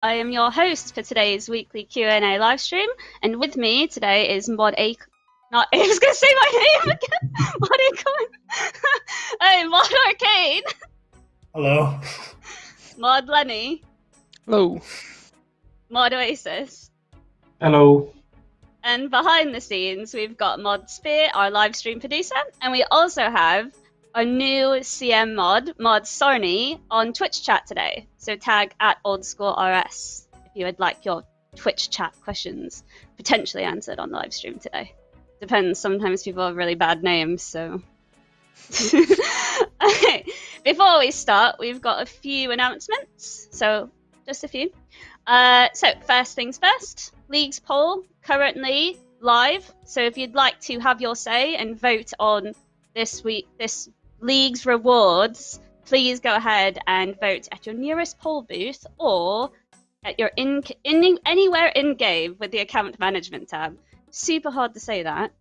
I am your host for today's weekly Q&A livestream, and with me today is Mod Acorn. I was going to say my name again! Mod Acorn! Hey, Mod Arcane! Hello. Mod Lenny. Hello. Mod Oasis. Hello. And behind the scenes, we've got Mod Spear, our livestream producer, and we also have a new CM Mod Sarni, on Twitch chat today. So tag at OldSchoolRS if you would like your Twitch chat questions potentially answered on the live stream today. Depends, sometimes people have really bad names, so... Okay. Before we start, we've got a few announcements, so just a few. So first things first, League's poll currently live, so if you'd like to have your say and vote on this League's rewards, please go ahead and vote at your nearest poll booth or at your anywhere in game with the account management tab. Super hard to say that.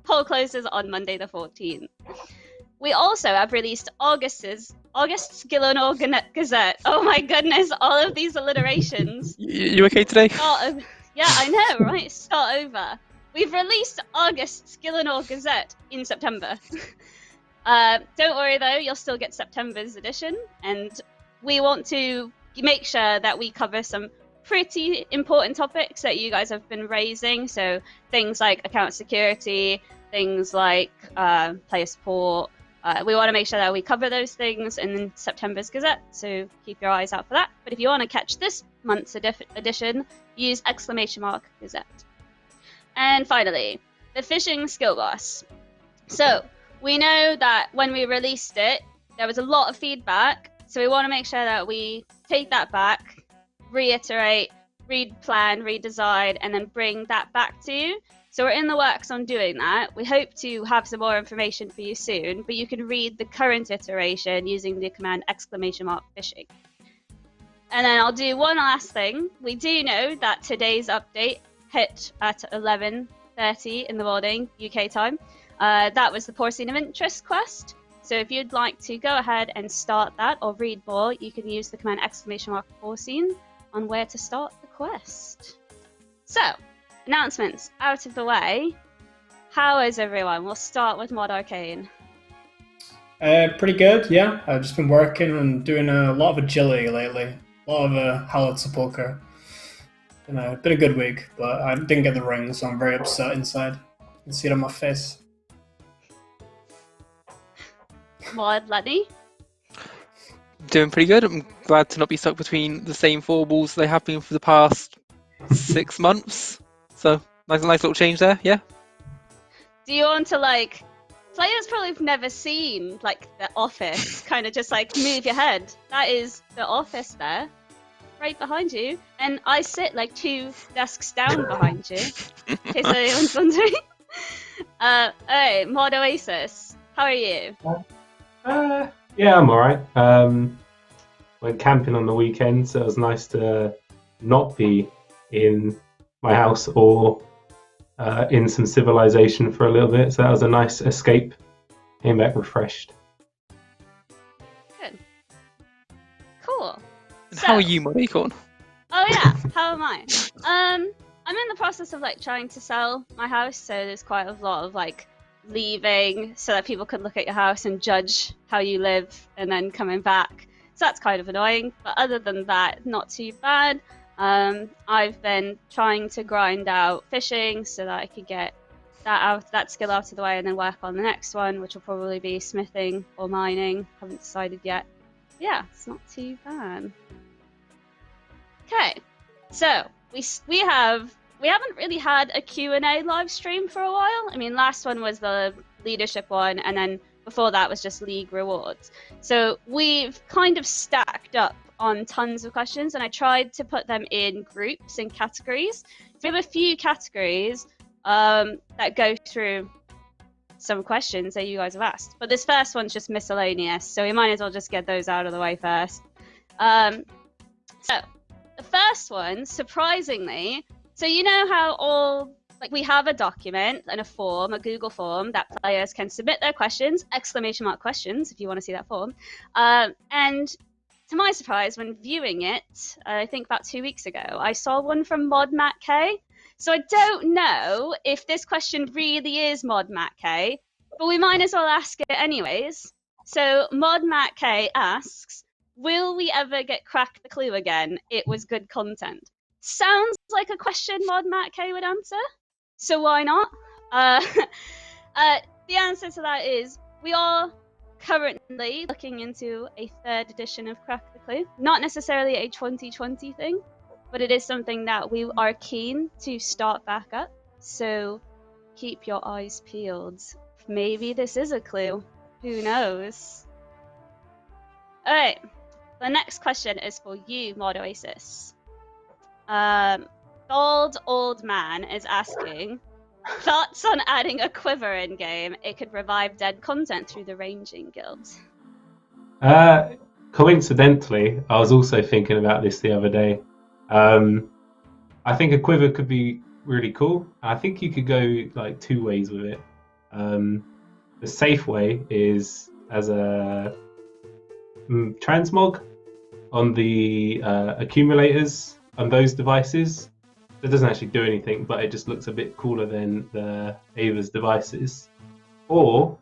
Poll closes on Monday the 14th. We also have released August's Gillenor Gazette. Oh my goodness, all of these alliterations. You okay today? Yeah, I know, right? Start over. We've released August's Gillenor Gazette in September. Don't worry though, you'll still get September's edition, and we want to make sure that we cover some pretty important topics that you guys have been raising, so things like account security, things like player support. We want to make sure that we cover those things in September's Gazette, so keep your eyes out for that. But if you want to catch this month's edition, use !Gazette. And finally, the fishing skill boss. So we know that when we released it, there was a lot of feedback, so we want to make sure that we take that back, reiterate, replan, redesign, and then bring that back to you. So we're in the works on doing that. We hope to have some more information for you soon, but you can read the current iteration using the command !Fishing. And then I'll do one last thing. We do know that today's update hit at 11:30 in the morning UK time. That was the Porcine of Interest quest. So if you'd like to go ahead and start that or read more, you can use the command !Porcine on where to start the quest. So, announcements out of the way. How is everyone? We'll start with Mod Arcane. Pretty good, yeah. I've just been working and doing a lot of agility lately. A lot of Hallowed Sepulchre. Been a good week, but I didn't get the ring, so I'm very upset inside. You can see it on my face. Mod Lenny? Doing pretty good. I'm glad to not be stuck between the same four walls they have been for the past 6 months. So, nice little change there, yeah? Do you want to, players probably have never seen, the office, kind of just, move your head. That is the office there, right behind you. And I sit, 2 desks down behind you, in case anyone's wondering. Hey, Mod Oasis, how are you? Yeah, I'm alright. Went camping on the weekend, so it was nice to not be in my house or in some civilization for a little bit, so that was a nice escape. Came back refreshed. Good. Cool. And how are you, Mod Acorn? Oh yeah, how am I? I'm in the process of trying to sell my house, so there's quite a lot of leaving so that people can look at your house and judge how you live and then coming back. So that's kind of annoying, but other than that, not too bad. I've been trying to grind out fishing so that I could get that skill out of the way and then work on the next one, which will probably be smithing or mining. Haven't decided yet. Yeah, it's not too bad. Okay, so we haven't really had a Q&A live stream for a while. I mean, last one was the leadership one, and then before that was just League rewards. So we've kind of stacked up on tons of questions, and I tried to put them in groups and categories. So we have a few categories that go through some questions that you guys have asked. But this first one's just miscellaneous, so we might as well just get those out of the way first. So the first one, surprisingly, so you know how we have a document and a form, a Google form, that players can submit their questions, !questions, if you want to see that form. And to my surprise, when viewing it, I think about 2 weeks ago, I saw one from Mod Matt K. So I don't know if this question really is Mod Matt K, but we might as well ask it anyways. So Mod Matt K asks, will we ever get Crack the Clue again? It was good content. Sounds like a question Mod Matt K would answer, so why not? The answer to that is we are currently looking into a 3rd edition of Crack the Clue. Not necessarily a 2020 thing, but it is something that we are keen to start back up. So keep your eyes peeled. Maybe this is a clue. Who knows? Alright, the next question is for you, Mod Oasis. Bald Old Man is asking, thoughts on adding a quiver in game? It could revive dead content through the ranging guilds. Coincidentally, I was also thinking about this the other day. I think a quiver could be really cool. I think you could go like 2 ways with it. The safe way is as a transmog on the accumulators on those devices. It doesn't actually do anything, but it just looks a bit cooler than the Ava's devices. Or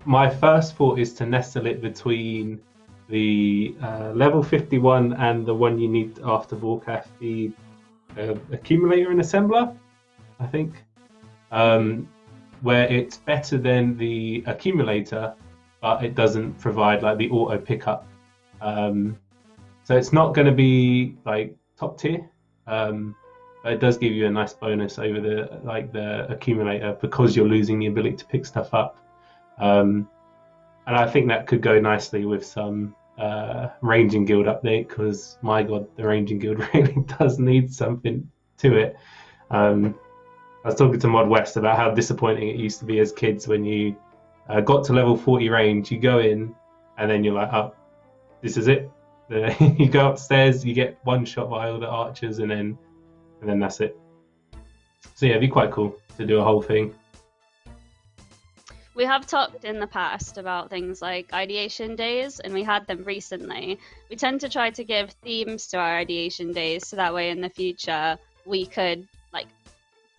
my first thought is to nestle it between the level 51 and the one you need after Warcraft, the accumulator and assembler, I think, where it's better than the accumulator, but it doesn't provide like the auto pickup. So it's not going to be like top tier, but it does give you a nice bonus over the accumulator because you're losing the ability to pick stuff up. And I think that could go nicely with some ranging guild update, because my god, the ranging guild really does need something to it. I was talking to Mod West about how disappointing it used to be as kids when you got to level 40 range, you go in and then you're like, oh, this is it. You go upstairs, you get one shot by all the archers, and then that's it. So yeah, it'd be quite cool to do a whole thing. We have talked in the past about things like ideation days, and we had them recently. We tend to try to give themes to our ideation days, so that way in the future we could, like,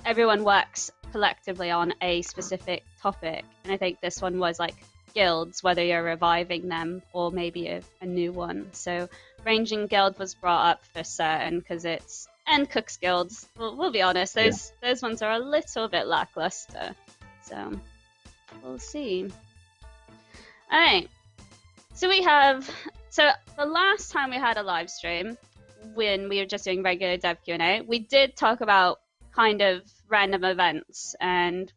everyone works collectively on a specific topic. And I think this one was like guilds, whether you're reviving them or maybe a new one. So ranging guild was brought up for certain because it's, and cooks guilds, we'll be honest, those ones are a little bit lackluster. So we'll see. Alright, so the last time we had a live stream, when we were just doing regular dev Q&A, we did talk about kind of random events, and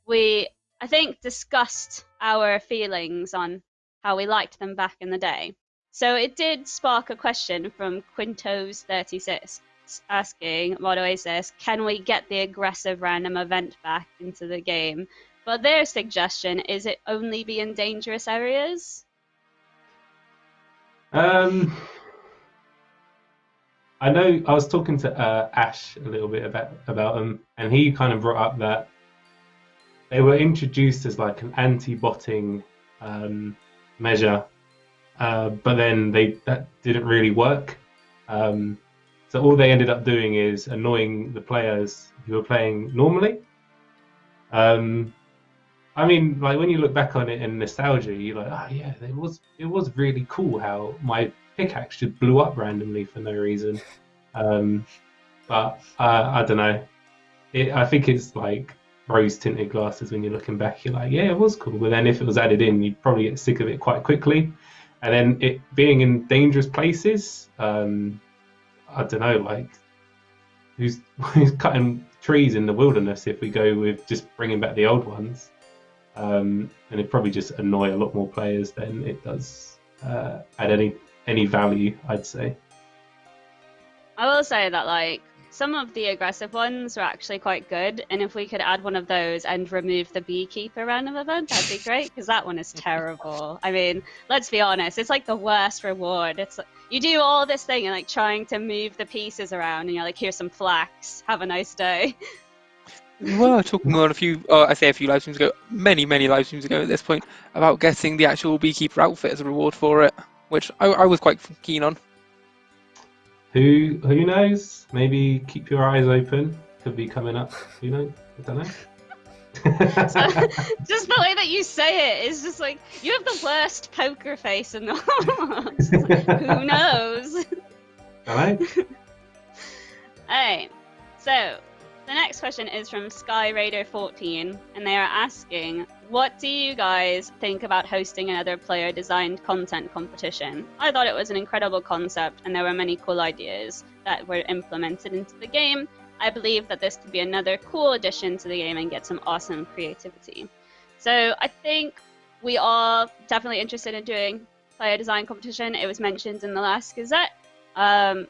we, I think, discussed our feelings on how we liked them back in the day. So it did spark a question from Quintos36 asking Mod Oasis, can we get the aggressive random event back into the game? But their suggestion is it only be in dangerous areas? I know I was talking to Ash a little bit about them, and he kind of brought up that they were introduced as like an anti-botting measure, but then that didn't really work. So all they ended up doing is annoying the players who were playing normally. I mean, like when you look back on it in nostalgia, you're like, oh yeah, it was really cool how my pickaxe just blew up randomly for no reason. But I don't know. I think it's like rose-tinted glasses when you're looking back. You're like, yeah, it was cool. But then if it was added in, you'd probably get sick of it quite quickly. And then it being in dangerous places, I don't know, like who's cutting trees in the wilderness if we go with just bringing back the old ones? And it probably just annoy a lot more players than it does add any value, I'd say. I will say that like some of the aggressive ones are actually quite good, and if we could add one of those and remove the beekeeper random event, that'd be great, because that one is terrible. I mean, let's be honest, it's like the worst reward. It's like, you do all this thing and like trying to move the pieces around, and you're like, here's some flax, have a nice day. We were talking on a few live streams ago, many live streams ago at this point, about getting the actual beekeeper outfit as a reward for it, which I was quite keen on. Who knows? Maybe keep your eyes open. Could be coming up. Who knows? I don't know. So, just the way that you say it is just like, you have the worst poker face in the world. It's like, who knows? Alright. Alright, so the next question is from SkyRaider14, and they are asking, what do you guys think about hosting another player-designed content competition? I thought it was an incredible concept, and there were many cool ideas that were implemented into the game. I believe that this could be another cool addition to the game and get some awesome creativity. So I think we are definitely interested in doing player design competition. It was mentioned in the last Gazette. I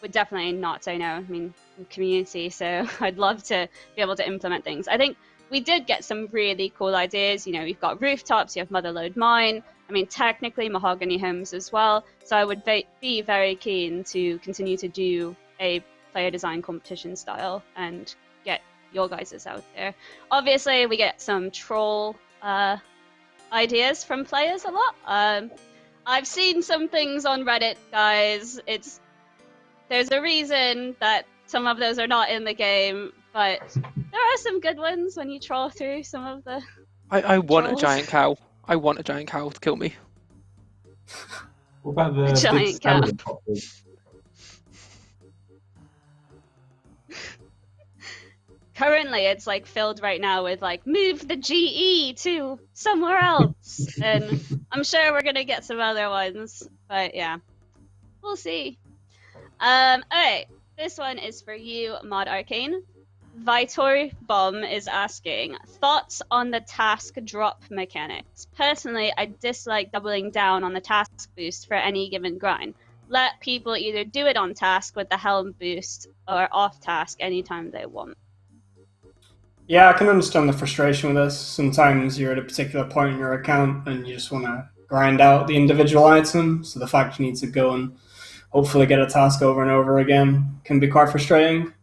would definitely not say no. I mean, I'm community, so I'd love to be able to implement things. I think we did get some really cool ideas. You know, you've got rooftops, you have Motherlode Mine. I mean, technically mahogany homes as well. So I would be very keen to continue to do a player design competition style and get your guys' out there. Obviously, we get some troll ideas from players a lot. I've seen some things on Reddit, guys. There's a reason that some of those are not in the game, but there are some good ones when you troll through some of the I want trolls. a giant cow. I want a giant cow to kill me. What about the Giant big cow. stamina poppers? Currently, it's like filled right now with like, move the GE to somewhere else. And I'm sure we're gonna get some other ones, but yeah, we'll see. Alright, this one is for you, Mod Arcane. Vitor Bomb is asking, thoughts on the task drop mechanics? Personally, I dislike doubling down on the task boost for any given grind. Let people either do it on task with the helm boost or off task anytime they want. Yeah, I can understand the frustration with this. Sometimes you're at a particular point in your account and you just want to grind out the individual item, so the fact you need to go and hopefully get a task over and over again can be quite frustrating.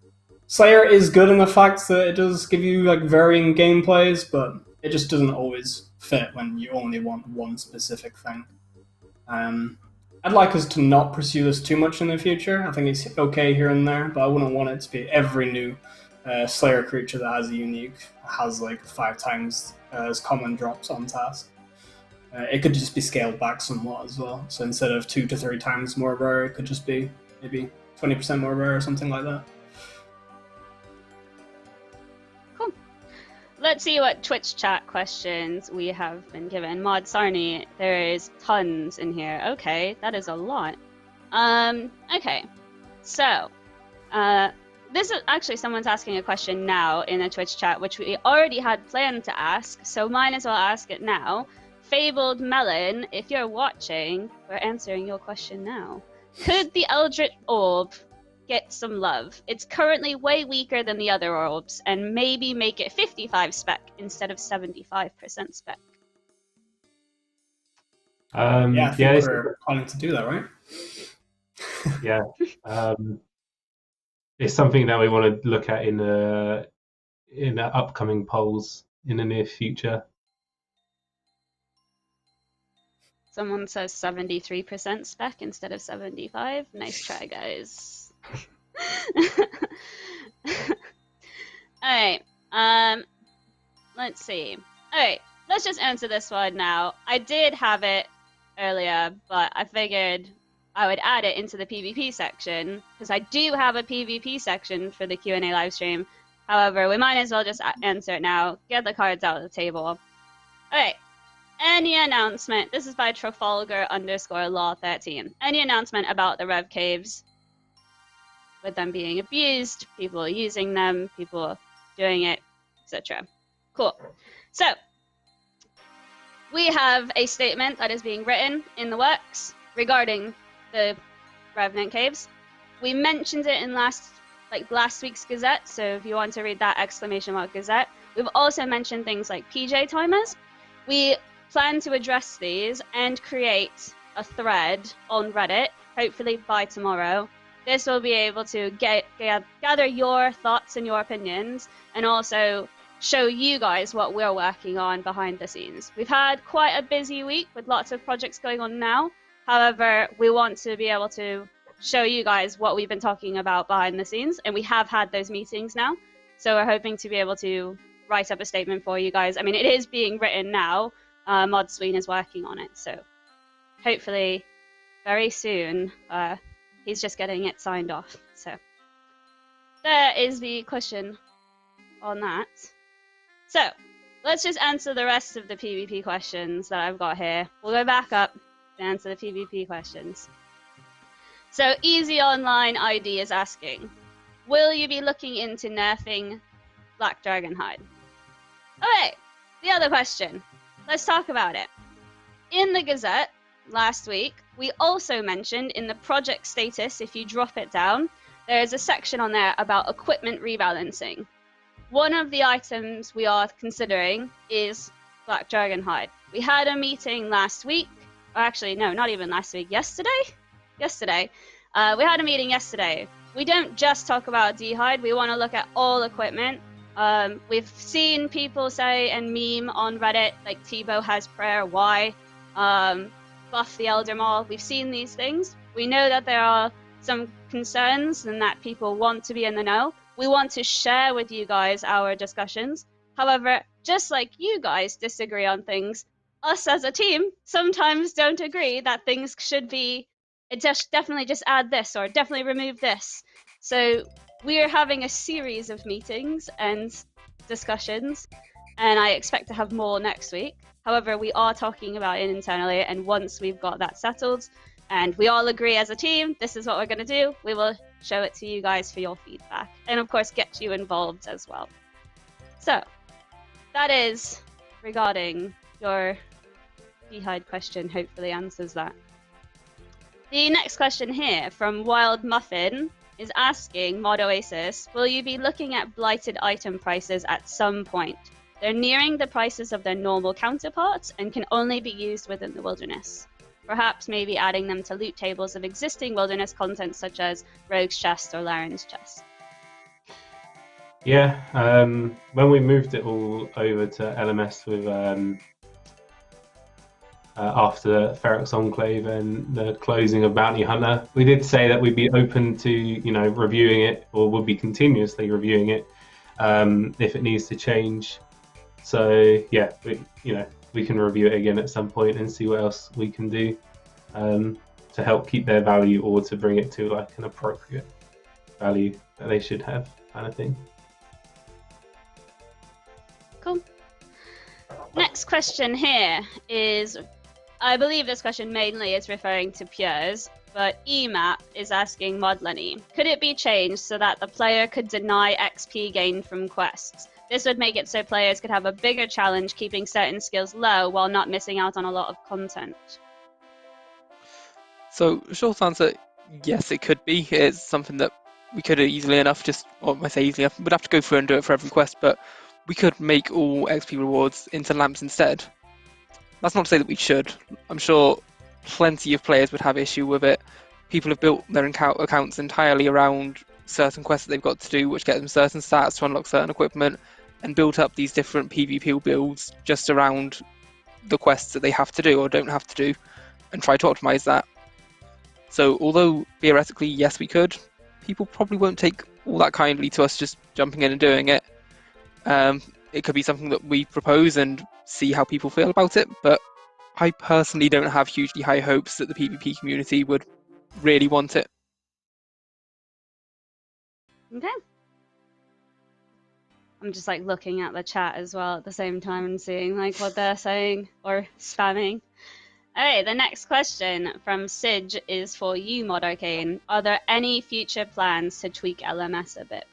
Slayer is good in the fact that it does give you like varying gameplays, but it just doesn't always fit when you only want one specific thing. I'd like us to not pursue this too much in the future. I think it's okay here and there, but I wouldn't want it to be every new Slayer creature that has a unique has like 5 times as common drops on task. It could just be scaled back somewhat as well. So instead of 2 to 3 times more rare, it could just be maybe 20% more rare or something like that. Cool. Let's see what Twitch chat questions we have been given. Mod Sarni, there is tons in here. Okay, that is a lot. Okay, so this is actually someone's asking a question now in a Twitch chat, which we already had planned to ask, so might as well ask it now. Fabled Melon, if you're watching, we're answering your question now. Could the Eldritch Orb get some love? It's currently way weaker than the other orbs, and maybe make it 55 spec instead of 75% spec. Yeah, I think we're planning to do that, right? Yeah. It's something that we want to look at in the upcoming polls in the near future. Someone says 73% spec instead of 75. Nice try, guys. Alright, let's see. Alright, let's just answer this one now. I did have it earlier, but I figured I would add it into the PvP section, because I do have a PvP section for the Q&A livestream. However, we might as well just answer it now, get the cards out of the table. Alright. Any announcement, this is by Trafalgar_Law13. Any announcement about the Rev Caves, with them being abused, people using them, people doing it, etc. Cool. So, we have a statement that is being written in the works regarding the Revenant Caves. We mentioned it in last week's Gazette, so if you want to read that ! Gazette. We've also mentioned things like PJ timers. We plan to address these and create a thread on Reddit, hopefully by tomorrow, this will be able to gather your thoughts and your opinions, and also show you guys what we're working on behind the scenes. We've had quite a busy week with lots of projects going on now. However, we want to be able to show you guys what we've been talking about behind the scenes, and we have had those meetings now. So we're hoping to be able to write up a statement for you guys. I mean, it is being written now. Mod Sween is working on it, so hopefully very soon. He's just getting it signed off. So there is the question on that. So let's just answer the rest of the PvP questions that I've got here. We'll go back up to answer the PvP questions. So Easy Online ID is asking, will you be looking into nerfing Black Dragonhide? Okay, the other question. Let's talk about it. In the Gazette last week, we also mentioned in the project status, if you drop it down, there is a section on there about equipment rebalancing. One of the items we are considering is Black Dragonhide. We had a meeting last week, or actually, no, not even last week, yesterday? Yesterday. We had a meeting yesterday. We don't just talk about D'hide, we want to look at all equipment. We've seen people say and meme on Reddit, like Tebow has prayer, why? Buff the Elder Maul. We've seen these things. We know that there are some concerns and that people want to be in the know. We want to share with you guys our discussions. However, just like you guys disagree on things, us as a team sometimes don't agree that things should be, definitely just add this or definitely remove this. So we're having a series of meetings and discussions, and I expect to have more next week. However, we are talking about it internally, and once we've got that settled and we all agree as a team, this is what we're going to do, we will show it to you guys for your feedback, and of course get you involved as well. So that is regarding your D'hide question, hopefully answers that. The next question here from Wild Muffin is asking Mod Oasis, will you be looking at blighted item prices at some point? They're nearing the prices of their normal counterparts and can only be used within the wilderness. Perhaps maybe adding them to loot tables of existing wilderness content such as Rogue's Chest or Laren's Chest. Yeah, when we moved it all over to LMS with after Ferrex Enclave and the closing of Bounty Hunter, we did say that we'd be open to reviewing it, or would be continuously reviewing it if it needs to change. So yeah, we can review it again at some point and see what else we can do to help keep their value or to bring it to like an appropriate value that they should have, kind of thing. Cool. Next question here is, I believe this question mainly is referring to Pures, but EMAP is asking Mod Lenny, could it be changed so that the player could deny XP gained from quests? This would make it so players could have a bigger challenge keeping certain skills low while not missing out on a lot of content. So, short answer, yes, it could be. It's something that we could easily enough I say easily enough, we'd have to go through and do it for every quest, but we could make all XP rewards into lamps instead. That's not to say that we should. I'm sure plenty of players would have issue with it. People have built their accounts entirely around certain quests that they've got to do, which get them certain stats to unlock certain equipment, and built up these different PvP builds just around the quests that they have to do or don't have to do, and try to optimize that. So although theoretically, yes, we could, people probably won't take all that kindly to us just jumping in and doing it. It could be something that we propose and see how people feel about it, but I personally don't have hugely high hopes that the PvP community would really want it. Okay. I'm just like looking at the chat as well at the same time and seeing like what they're saying or spamming. Okay, the next question from Sidge is for you, Mod Arcane. Are there any future plans to tweak LMS a bit?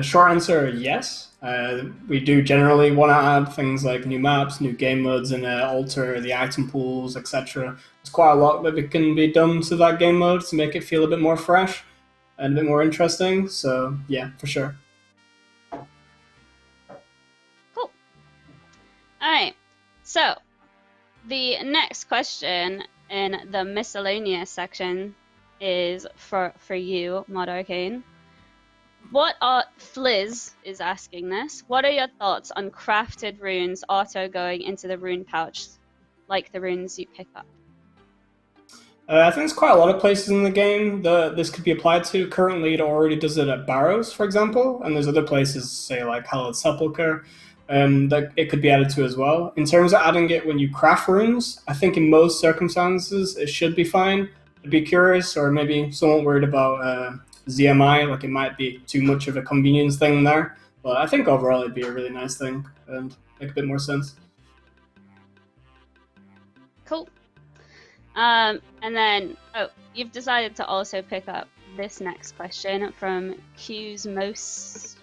Short answer, yes. We do generally want to add things like new maps, new game modes, and alter the item pools, etc. There's quite a lot that can be done to that game mode to make it feel a bit more fresh and a bit more interesting. So yeah, for sure. Cool. Alright, so the next question in the miscellaneous section is for you, Mod Arcane. What are Fliz is asking this? What are your thoughts on crafted runes auto going into the rune pouch, like the runes you pick up? I think there's quite a lot of places in the game that this could be applied to. Currently, it already does it at Barrows, for example, and there's other places, say like Hallowed Sepulchre, that it could be added to as well. In terms of adding it when you craft runes, I think in most circumstances it should be fine. I'd be curious, or maybe someone worried about ZMI, like it might be too much of a convenience thing there. But I think overall it'd be a really nice thing and make a bit more sense. Cool. And then, you've decided to also pick up this next question from Qsmosis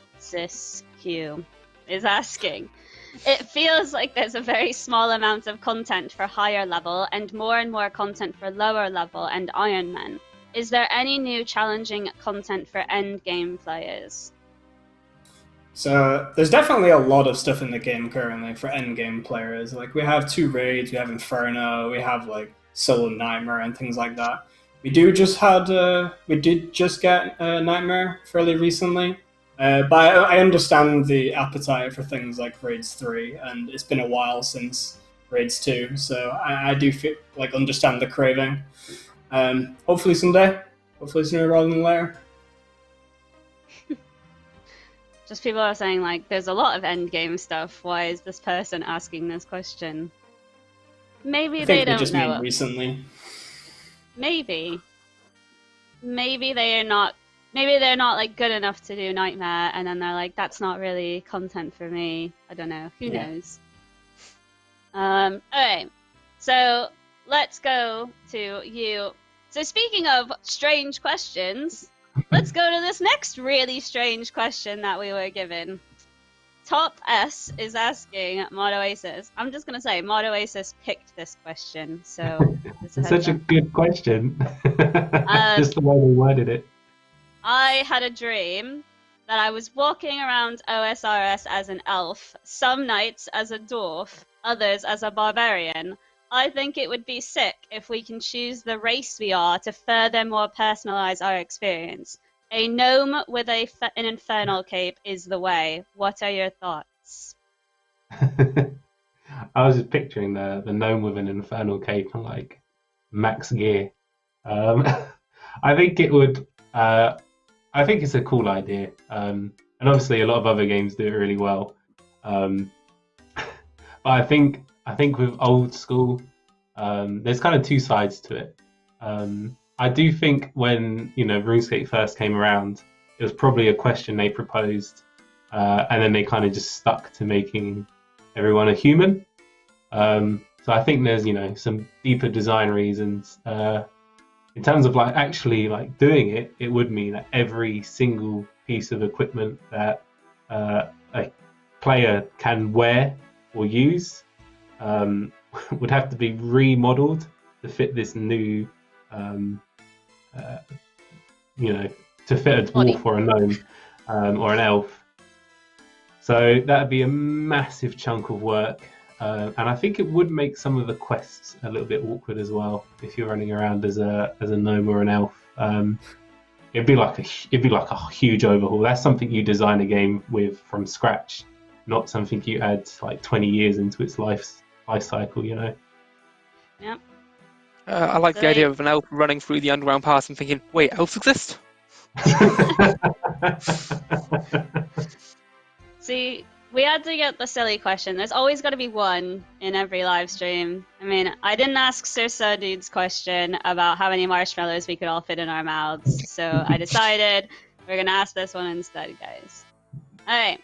Q is asking. It feels like there's a very small amount of content for higher level and more content for lower level and Ironmen. Is there any new challenging content for endgame players? So there's definitely a lot of stuff in the game currently for endgame players. Like we have 2 raids, we have Inferno, we have like Solo Nightmare and things like that. We did just get Nightmare fairly recently, but I understand the appetite for things like Raids 3, and it's been a while since Raids 2, so I do feel like understand the craving. Hopefully someday, hopefully sooner rather than later. Just people are saying like, there's a lot of endgame stuff. Why is this person asking this question? Maybe they don't just know mean it. Recently. Maybe they're not like good enough to do Nightmare, and then they're like, that's not really content for me. I don't know. Who knows? Alright. So let's go to you. So speaking of strange questions, let's go to this next really strange question that we were given. Top S is asking Mod Oasis. I'm just going to say, Mod Oasis picked this question, so... It's such a good question. Just the way they worded it. I had a dream that I was walking around OSRS as an elf, some nights as a dwarf, others as a barbarian. I think it would be sick if we can choose the race we are to further more personalize our experience. A gnome with an infernal cape is the way. What are your thoughts? I was just picturing the gnome with an infernal cape and like max gear. I think it would. I think it's a cool idea, and obviously a lot of other games do it really well. But I think with old school, there's kind of 2 sides to it. I do think when RuneScape first came around, it was probably a question they proposed, and then they kind of just stuck to making everyone a human. So I think there's some deeper design reasons. In terms of like actually like doing it, it would mean that every single piece of equipment that a player can wear or use would have to be remodeled to fit this new, to fit a dwarf or a gnome or an elf. So that'd be a massive chunk of work. And I think it would make some of the quests a little bit awkward as well if you're running around as a gnome or an elf. It'd be like a huge overhaul. That's something you design a game with from scratch, not something you add like 20 years into its life cycle. Yeah. I like the idea of an elf running through the underground pass and thinking, wait, elves exist? See, we had to get the silly question. There's always got to be one in every live stream. I mean, I didn't ask Sir Dude's question about how many marshmallows we could all fit in our mouths, so I decided we're going to ask this one instead, guys. Alright,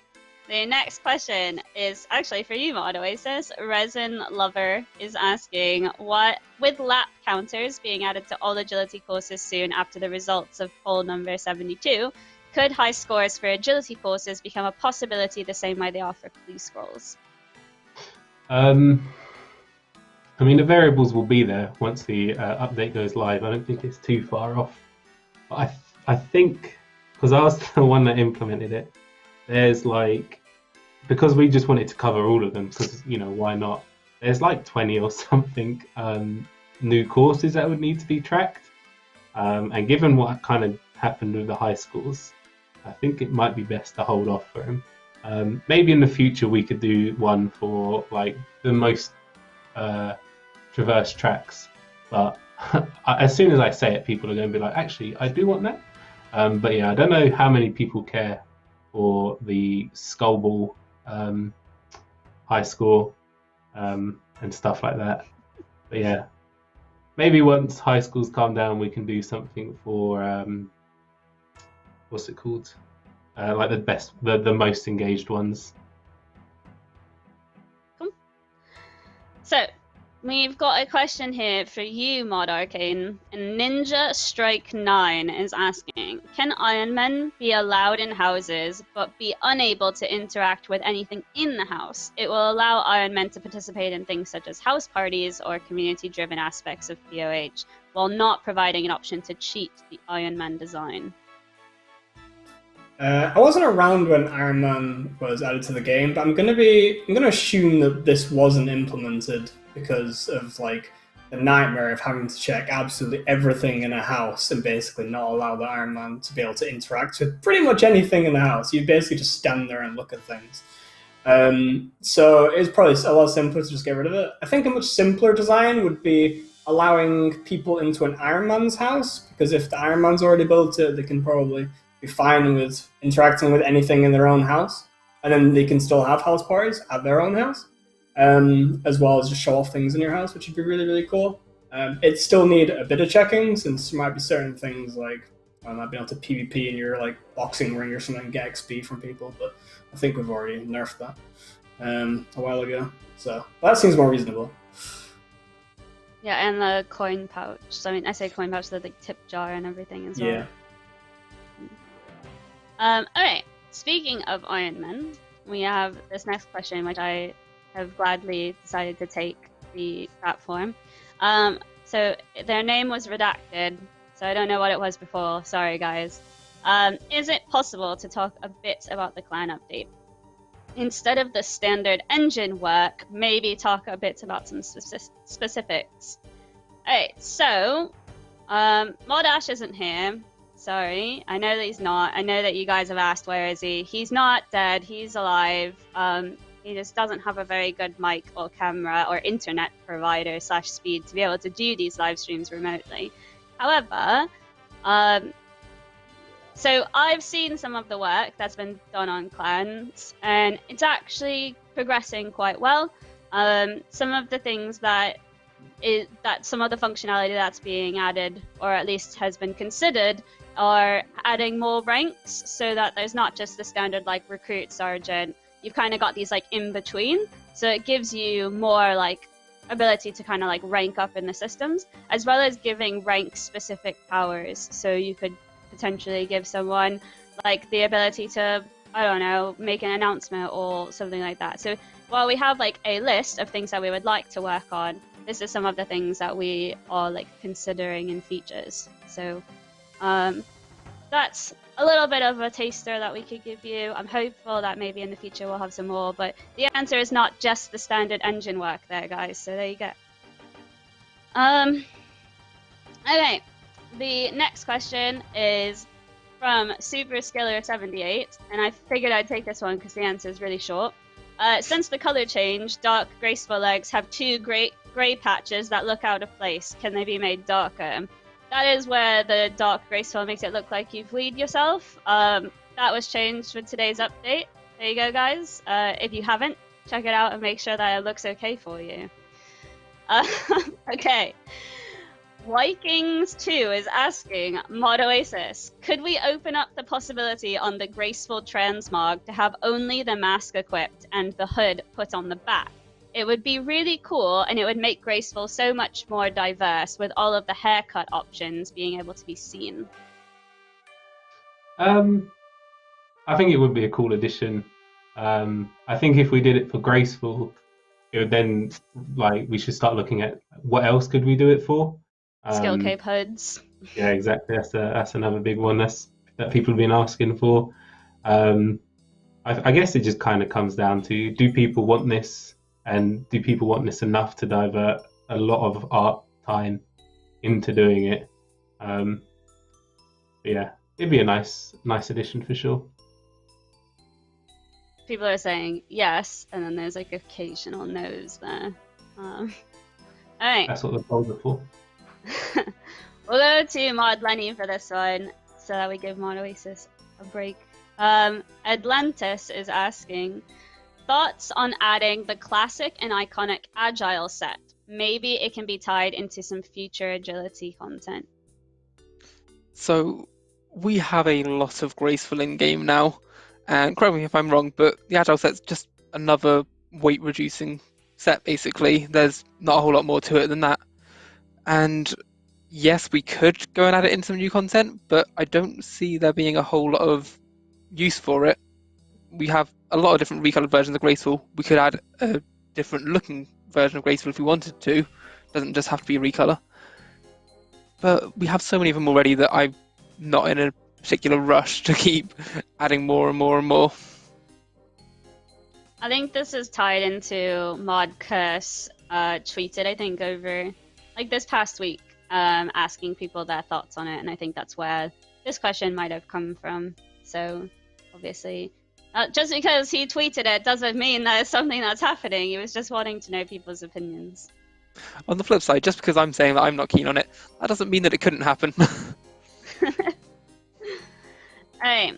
the next question is actually for you, Mod Oasis. Resin Lover is asking, what, with lap counters being added to all agility courses soon after the results of poll number 72, could high scores for agility courses become a possibility the same way they are for clue scrolls? I mean, the variables will be there once the update goes live. I don't think it's too far off. But I think, because I was the one that implemented it, there's like, because we just wanted to cover all of them, because, why not? There's like 20 or something new courses that would need to be tracked. And given what kind of happened with the HiScores, I think it might be best to hold off for him. Maybe in the future we could do one for like the most traversed tracks, but as soon as I say it, people are going to be like, actually, I do want that. But yeah, I don't know how many people care for the Skullball high score and stuff like that. But yeah, maybe once HiScores calm down, we can do something for what's it called? Like the most engaged ones. Cool. So we've got a question here for you, Mod Arcane. Ninja Strike 9 is asking, can Ironmen be allowed in houses but be unable to interact with anything in the house? It will allow Ironmen to participate in things such as house parties or community-driven aspects of PoH, while not providing an option to cheat the Ironman design. I wasn't around when Ironman was added to the game, but I'm gonna assume that this wasn't implemented because of like the nightmare of having to check absolutely everything in a house and basically not allow the Ironman to be able to interact with pretty much anything in the house. You basically just stand there and look at things. So it's probably a lot simpler to just get rid of it. I think a much simpler design would be allowing people into an Ironman's house, because if the Ironman's already built it, they can probably be fine with interacting with anything in their own house, and then they can still have house parties at their own house, as well as just show off things in your house, which would be really, really cool. It still need a bit of checking, since there might be certain things like not being able to PvP in your like boxing ring or something and get XP from people, but I think we've already nerfed that a while ago, so that seems more reasonable. Yeah, and the coin pouch. So, I mean, I say coin pouch, the like, tip jar and everything as well. Yeah. Alright, speaking of Ironmen, we have this next question, which I have gladly decided to take the platform. So their name was redacted, so I don't know what it was before, sorry guys. Is it possible to talk a bit about the clan update? Instead of the standard engine work, maybe talk a bit about some specifics. Alright, so, Modash isn't here. Sorry, I know that he's not. I know that you guys have asked, where is he? He's not dead, he's alive. He just doesn't have a very good mic or camera or internet provider / speed to be able to do these live streams remotely. However, so I've seen some of the work that's been done on clans, and it's actually progressing quite well. Some of the things that some of the functionality that's being added, or at least has been considered, are adding more ranks, so that there's not just the standard like recruit, sergeant. You've kind of got these like in between, so it gives you more like ability to kind of like rank up in the systems, as well as giving rank specific powers. So you could potentially give someone like the ability to, I don't know, make an announcement or something like that. So while we have like a list of things that we would like to work on, this is some of the things that we are like considering in features. So that's a little bit of a taster that we could give you. I'm hopeful that maybe in the future we'll have some more, but the answer is not just the standard engine work there, guys, so there you go. Okay, the next question is from SuperSkiller78, and I figured I'd take this one because the answer is really short. Since the color change, dark graceful legs have two grey patches that look out of place. Can they be made darker? That is where the dark graceful makes it look like you've weed yourself. That was changed with today's update. There you go, guys. If you haven't, check it out and make sure that it looks okay for you. Okay. Vikings 2 is asking, Mod Oasis, could we open up the possibility on the Graceful Transmog to have only the mask equipped and the hood put on the back? It would be really cool, and it would make Graceful so much more diverse, with all of the haircut options being able to be seen. I think it would be a cool addition. I think if we did it for Graceful, it would then, like, we should start looking at what else could we do it for. Skill cape hoods. Yeah, exactly. That's another big one that people have been asking for. I guess it just kind of comes down to, do people want this, and do people want this enough to divert a lot of art time into doing it? Yeah, it'd be a nice addition for sure. People are saying yes, and then there's like occasional no's there. All right. That's what the polls are for. We'll go to Mod Lenny for this one, so that we give Mod Oasis a break. Atlantis is asking, thoughts on adding the classic and iconic Agile Set? Maybe it can be tied into some future agility content. So we have a lot of Graceful in game now, and correct me if I'm wrong, but the Agile Set's just another weight reducing set basically. There's not a whole lot more to it than that. And yes, we could go and add it into some new content, but I don't see there being a whole lot of use for it. We have a lot of different recolored versions of Graceful. We could add a different looking version of Graceful if we wanted to. Doesn't just have to be a recolor. But we have so many of them already that I'm not in a particular rush to keep adding more and more and more. I think this is tied into Mod Curse tweeted, I think, over like this past week, asking people their thoughts on it, and I think that's where this question might have come from. So obviously, just because he tweeted it doesn't mean that it's something that's happening. He was just wanting to know people's opinions. On the flip side, just because I'm saying that I'm not keen on it, that doesn't mean that it couldn't happen. Alright,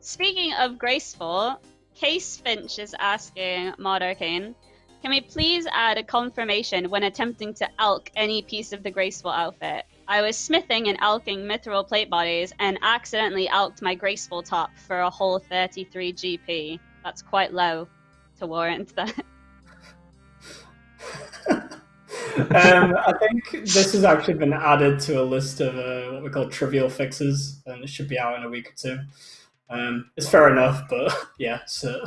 speaking of Graceful, Case Finch is asking Mod Arcane, can we please add a confirmation when attempting to alch any piece of the Graceful outfit? I was smithing and alching mithril plate bodies and accidentally alched my Graceful top for a whole 33 GP. That's quite low to warrant that. I think this has actually been added to a list of what we call trivial fixes, and it should be out in a week or two. It's fair enough, but yeah, so...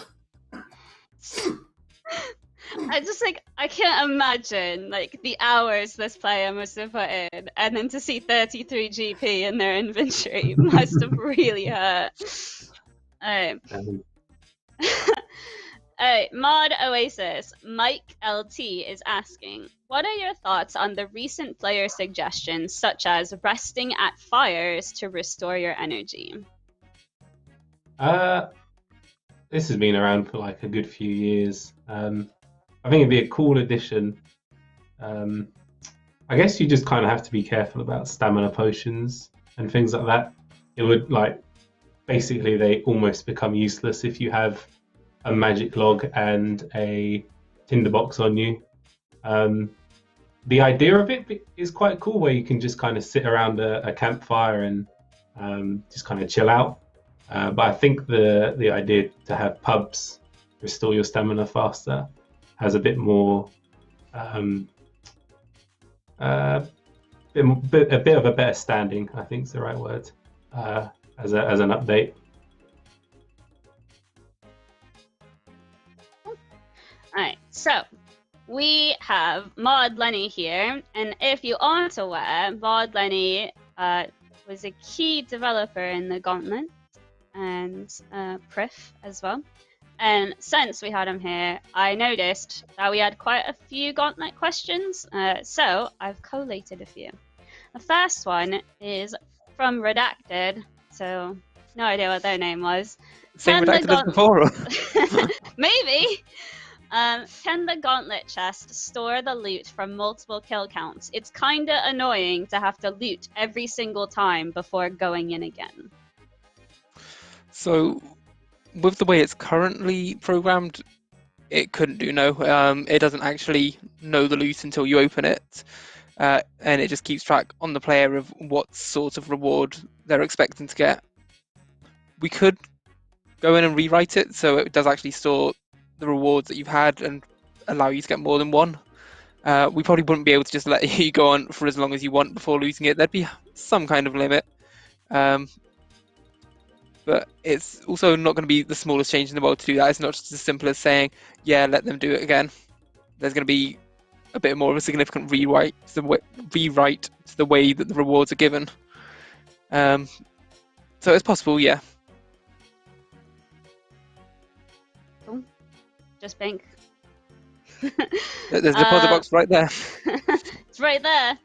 I can't imagine like the hours this player must have put in, and then to see 33 GP in their inventory must have really hurt. Mod Oasis, Mike LT is asking, what are your thoughts on the recent player suggestions such as resting at fires to restore your energy? This has been around for like a good few years. I think it'd be a cool addition. I guess you just kind of have to be careful about stamina potions and things like that. It would like basically they almost become useless if you have a magic log and a tinderbox on you. The idea of it is quite cool, where you can just kind of sit around a campfire and just kind of chill out. But I think the idea to have pubs restore your stamina faster has a bit more, a bit of a better standing, I think is the right word, as an update. Alright, so we have Mod Lenny here, and if you aren't aware, Mod Lenny was a key developer in the Gauntlet and Prif as well. And since we had him here, I noticed that we had quite a few Gauntlet questions, so I've collated a few. The first one is from Redacted, so no idea what their name was. Same Redacted as before? Maybe! Can the Gauntlet chest store the loot from multiple kill counts? It's kinda annoying to have to loot every single time before going in again. So, with the way it's currently programmed, it couldn't do no. It doesn't actually know the loot until you open it, and it just keeps track on the player of what sort of reward they're expecting to get. We could go in and rewrite it so it does actually store the rewards that you've had and allow you to get more than one. We probably wouldn't be able to just let you go on for as long as you want before losing it. There'd be some kind of limit. But it's also not going to be the smallest change in the world to do that. It's not just as simple as saying, yeah, let them do it again. There's going to be a bit more of a significant rewrite to the way that the rewards are given. So it's possible, yeah. Cool. Just bank. There's a deposit box right there. It's right there.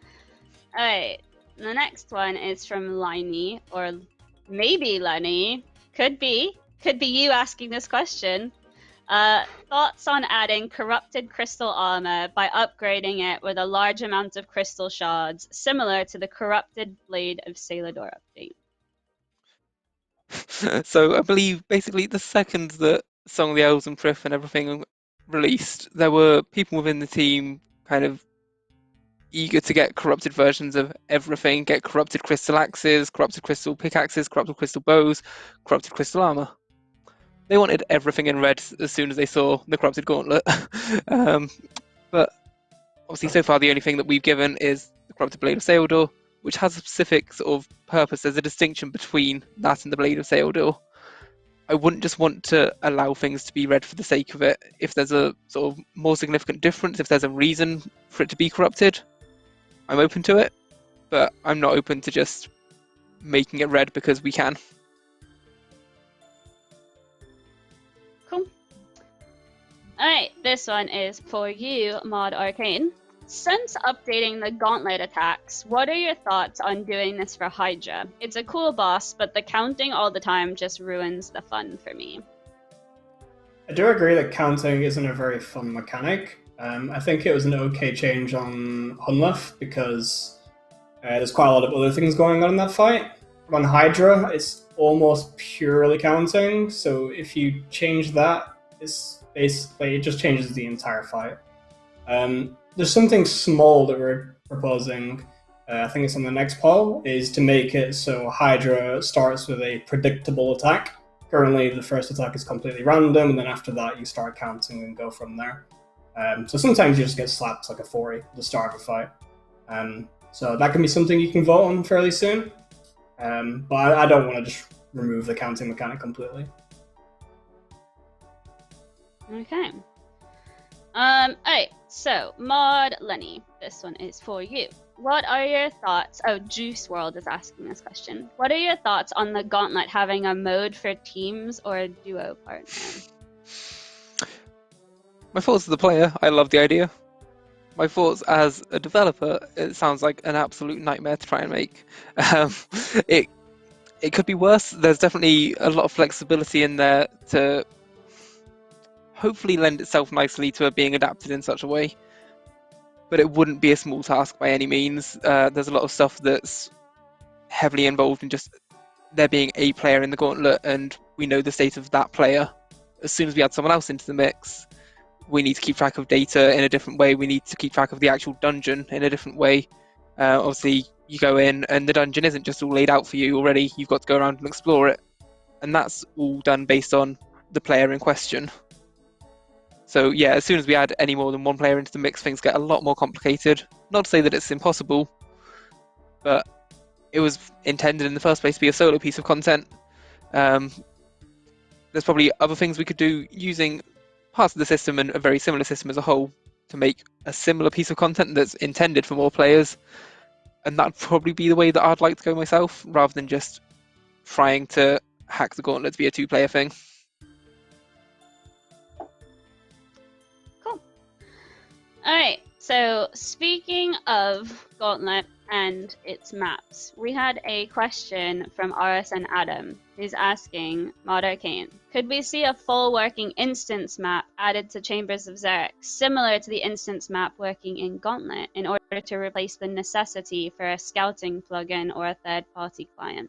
Alright. the next one is from Liney, or maybe Lenny. Could be you asking this question. Thoughts on adding corrupted crystal armor by upgrading it with a large amount of crystal shards, similar to the corrupted blade of Salador update? So I believe basically the second that Song of the Elves and Prif and everything released, there were people within the team kind of eager to get corrupted versions of everything, get corrupted crystal axes, corrupted crystal pickaxes, corrupted crystal bows, corrupted crystal armor. They wanted everything in red as soon as they saw the corrupted gauntlet. But obviously so far the only thing that we've given is the corrupted blade of Sealador, which has a specific sort of purpose. There's a distinction between that and the blade of Sealador. I wouldn't just want to allow things to be red for the sake of it. If there's a sort of more significant difference, if there's a reason for it to be corrupted, I'm open to it, but I'm not open to just making it red because we can. Cool. Alright, this one is for you, Mod Arcane. Since updating the Gauntlet attacks, what are your thoughts on doing this for Hydra? It's a cool boss, but the counting all the time just ruins the fun for me. I do agree that counting isn't a very fun mechanic. I think it was an okay change on Hunlef because there's quite a lot of other things going on in that fight. On Hydra, it's almost purely counting, so if you change that, it's basically, it just changes the entire fight. There's something small that we're proposing, I think it's on the next poll, is to make it so Hydra starts with a predictable attack. Currently, the first attack is completely random, and then after that, you start counting and go from there. So sometimes you just get slapped like a 40 at the start of a fight. So that can be something you can vote on fairly soon. But I don't want to just remove the counting mechanic completely. Okay. Alright, so Mod Lenny, this one is for you. What are your thoughts? Oh, Juice World is asking this question. What are your thoughts on the Gauntlet having a mode for teams or a duo partner? My thoughts as a player, I love the idea. My thoughts as a developer, it sounds like an absolute nightmare to try and make. It could be worse. There's definitely a lot of flexibility in there to hopefully lend itself nicely to it being adapted in such a way. But it wouldn't be a small task by any means. There's a lot of stuff that's heavily involved in just there being a player in the gauntlet, and we know the state of that player. As soon as we add someone else into the mix, we need to keep track of data in a different way. We need to keep track of the actual dungeon in a different way. Obviously, you go in and the dungeon isn't just all laid out for you already. You've got to go around and explore it. And that's all done based on the player in question. So yeah, as soon as we add any more than one player into the mix, things get a lot more complicated. Not to say that it's impossible, but it was intended in the first place to be a solo piece of content. There's probably other things we could do using parts of the system and a very similar system as a whole to make a similar piece of content that's intended for more players. And that'd probably be the way that I'd like to go myself, rather than just trying to hack the Gauntlet to be a two-player thing. Cool. Alright, so speaking of Gauntlet and its maps, we had a question from RSN Adam, who's asking, Mod Arcane, could we see a full working instance map added to Chambers of Xeric, similar to the instance map working in Gauntlet, in order to replace the necessity for a scouting plugin or a third-party client?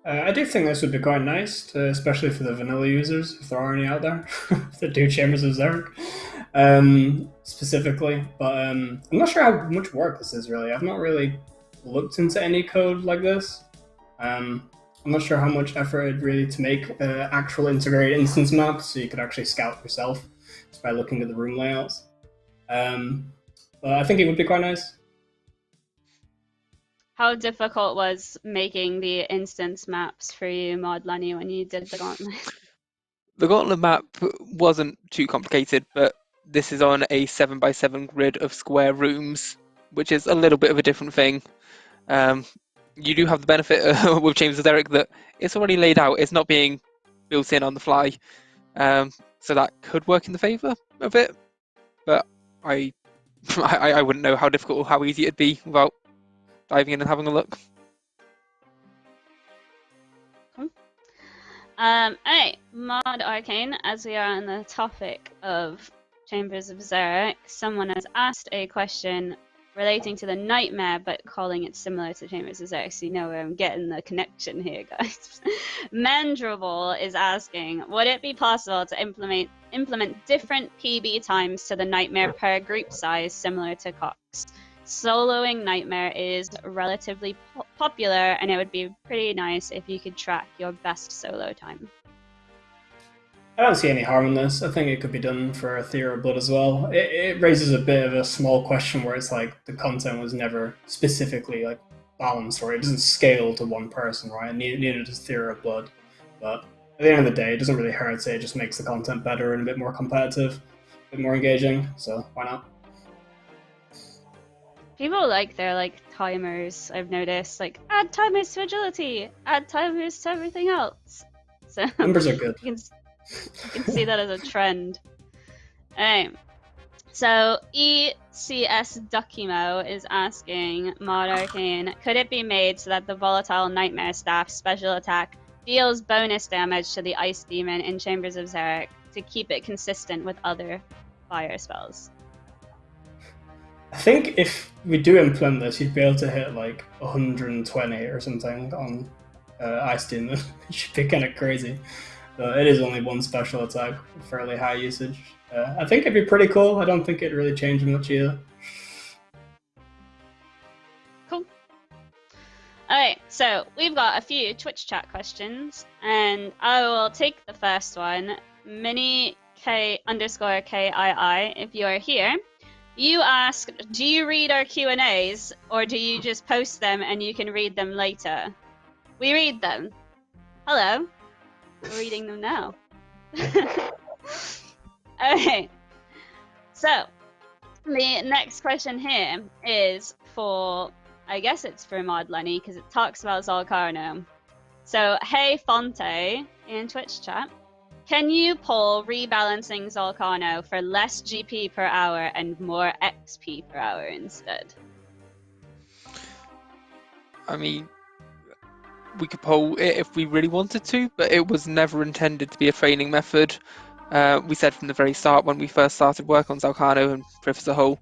I do think this would be quite nice, especially for the vanilla users, if there are any out there, that do Chambers of Xeric, specifically. But I'm not sure how much work this is, really. I've not really looked into any code like this. I'm not sure how much effort it'd really to make an actual integrated instance map, so you could actually scout yourself just by looking at the room layouts. But I think it would be quite nice. How difficult was making the instance maps for you, Mod Lenny, when you did the Gauntlet? The Gauntlet map wasn't too complicated, but this is on a 7x7 grid of square rooms, which is a little bit of a different thing. You do have the benefit with Chambers of Xeric that it's already laid out. It's not being built in on the fly. So that could work in the favour of it, but I wouldn't know how difficult or how easy it'd be without diving in and having a look. Alright, Mod Arcane, as we are on the topic of Chambers of Xeric, someone has asked a question relating to the Nightmare, but calling it similar to Chambers of Xeric, so you know where I'm getting the connection here, guys. Mandrable is asking, would it be possible to implement different PB times to the Nightmare per group size, similar to Cox? Soloing Nightmare is relatively popular, and it would be pretty nice if you could track your best solo time. I don't see any harm in this. I think it could be done for Theory of Blood as well. It raises a bit of a small question where it's like the content was never specifically like balanced, or it doesn't scale to one person, right? Neither does Theory of Blood. But at the end of the day, it doesn't really hurt. It just makes the content better and a bit more competitive, a bit more engaging. So why not? People like their like timers, I've noticed, like add timers to agility, add timers to everything else. So Numbers are good. You can see that as a trend. Alright. So ECS Duckimo is asking Mod Arcane, could it be made so that the Volatile Nightmare Staff special attack deals bonus damage to the Ice Demon in Chambers of Xeric to keep it consistent with other fire spells? I think if we do implement this, you'd be able to hit like 120 or something on Ice Demon. It should be kind of crazy. It is only one special attack, fairly high usage. I think it'd be pretty cool. I don't think it'd really change much either. Cool. Alright, so we've got a few Twitch chat questions, and I will take the first one. Mini K_KII, if you are here. You ask, do you read our Q&As, or do you just post them and you can read them later? We read them. Hello. We're reading them now. Okay. So, the next question here is for, I guess it's for Mod Lenny, because it talks about Zalcano. So, hey Fonte, in Twitch chat, can you pull rebalancing Zalcano for less GP per hour and more XP per hour instead? I mean, we could poll it if we really wanted to, but it was never intended to be a training method. We said from the very start when we first started work on Zalcano and Prif as a whole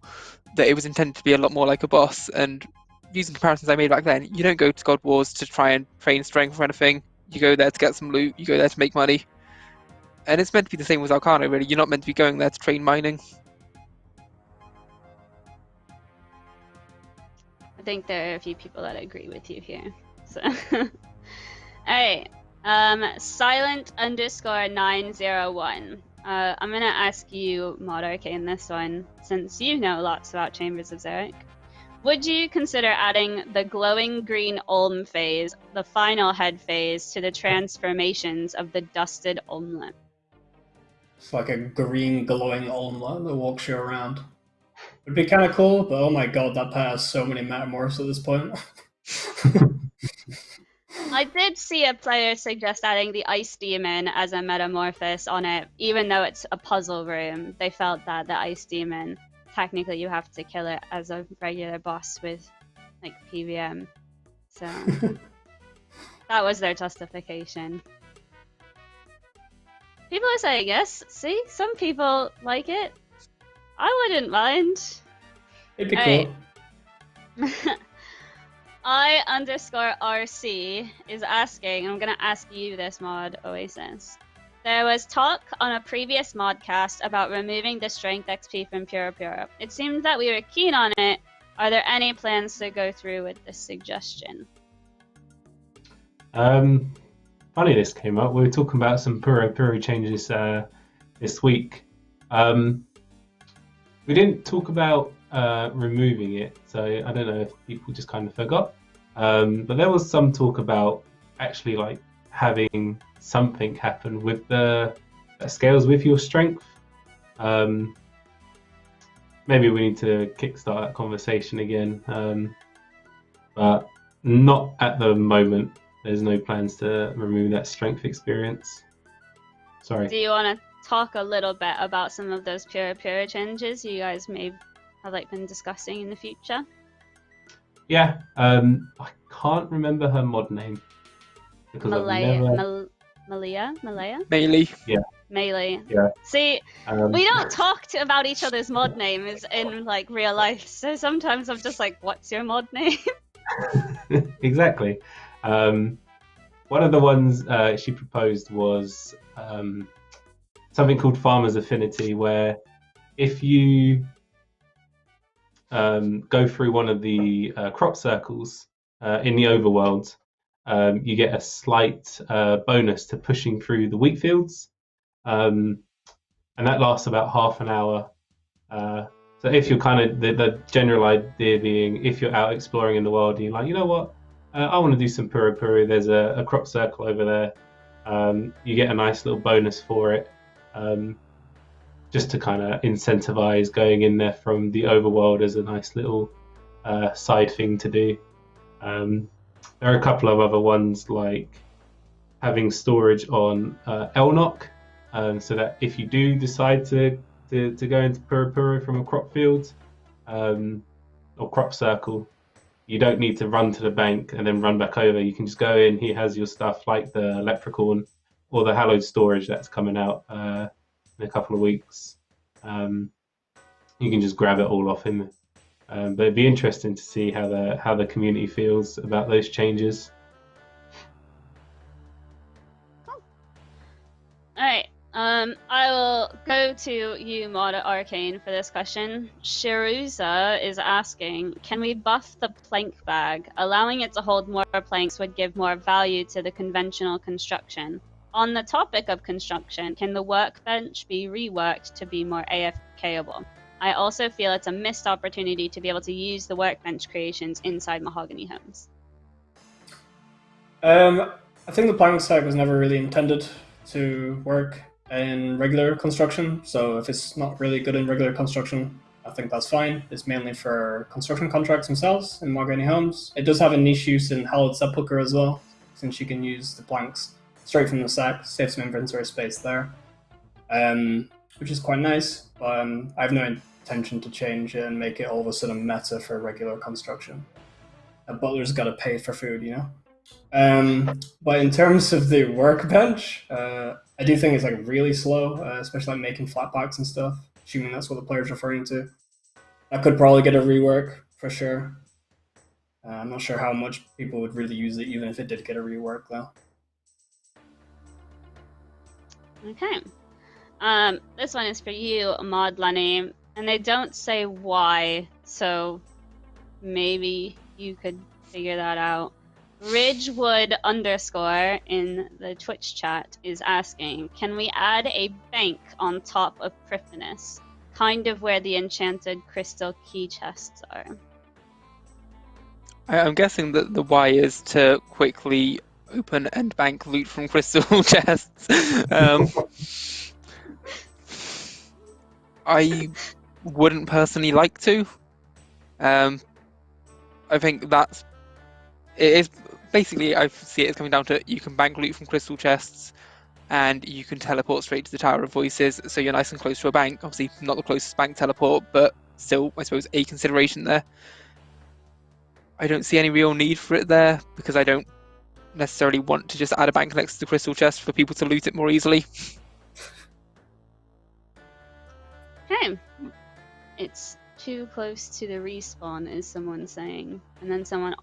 that it was intended to be a lot more like a boss, and using comparisons I made back then, you don't go to God Wars to try and train strength or anything. You go there to get some loot, you go there to make money. And it's meant to be the same with Zalcano, really. You're not meant to be going there to train mining. I think there are a few people that agree with you here. So, alright. Silent_901. I'm gonna ask you, Mod Arcane, this one, since you know lots about Chambers of Xeric. Would you consider adding the glowing green Olm phase, the final head phase, to the transformations of the dusted Olmlet? It's like a green glowing Olmlet that walks you around. It'd be kind of cool, but oh my god, that pet has so many metamorphs at this point. I did see a player suggest adding the Ice Demon as a metamorphosis on it, even though it's a puzzle room. They felt that the Ice Demon, technically you have to kill it as a regular boss with like PVM. So that was their justification. People are saying yes. See, some people like it. I wouldn't mind. It'd be cool. I_RC is asking, I'm going to ask you this, Mod Oasis. There was talk on a previous Modcast about removing the strength XP from Puro. It seemed that we were keen on it. Are there any plans to go through with this suggestion? Funny this came up. We were talking about some Puro changes this week. We didn't talk about removing it, so I don't know if people just kind of forgot. But there was some talk about actually like having something happen with the scales with your strength. Maybe we need to kickstart that conversation again, but not at the moment. There's no plans to remove that strength experience. Sorry. Do you want to talk a little bit about some of those Puro changes you guys may have like been discussing in the future? Yeah, I can't remember her mod name because I've never. Malaya? Melee. Melee. Yeah. See, Um, we don't talk about each other's mod names in like real life, so sometimes I'm just like, "What's your mod name?" exactly. One of the ones she proposed was something called Farmer's Affinity, where if you go through one of the crop circles in the overworld, you get a slight bonus to pushing through the wheat fields, and that lasts about half an hour. So if you're kind of the general idea being, if you're out exploring in the world and you're like, you know what, I want to do some Puro, there's a crop circle over there. You get a nice little bonus for it, just to kind of incentivize going in there from the overworld as a nice little side thing to do. There are a couple of other ones like having storage on Elnock, so that if you do decide to go into Puro from a crop field or crop circle, you don't need to run to the bank and then run back over. You can just go in. He has your stuff like the Leprechaun or the Hallowed storage that's coming out in a couple of weeks. You can just grab it all off him. But it'd be interesting to see how the community feels about those changes. Alright, I will go to you, Mod Arcane, for this question. Shiruza is asking, can we buff the plank bag? Allowing it to hold more planks would give more value to the conventional construction. On the topic of construction, can the workbench be reworked to be more AFKable? I also feel it's a missed opportunity to be able to use the workbench creations inside Mahogany Homes. I think the plank stack was never really intended to work in regular construction, so if it's not really good in regular construction, I think that's fine. It's mainly for construction contracts themselves in Mahogany Homes. It does have a niche use in Hallowed Sepulchre as well, since you can use the planks straight from the stack, save some inventory space there, which is quite nice, but I have no intention to change it and make it all of a sudden meta for regular construction. A butler's got to pay for food, you know? But in terms of the workbench, I do think it's like really slow, especially like making flat packs and stuff, assuming that's what the player's referring to. I could probably get a rework for sure. I'm not sure how much people would really use it, even if it did get a rework, though. Okay. This one is for you, Mod Lenny, and they don't say why, so maybe you could figure that out. Ridgewood _ in the Twitch chat is asking, can we add a bank on top of Prifddinas, kind of where the enchanted crystal key chests are? I'm guessing that the why is to quickly open and bank loot from crystal chests. I wouldn't personally like to. I think it is basically, I see it as coming down to, you can bank loot from crystal chests and you can teleport straight to the Tower of Voices, so you're nice and close to a bank. Obviously not the closest bank teleport, but still, I suppose, a consideration there. I don't see any real need for it there, because I don't necessarily want to just add a bank next to the crystal chest for people to loot it more easily. Okay. It's too close to the respawn, is someone saying. And then some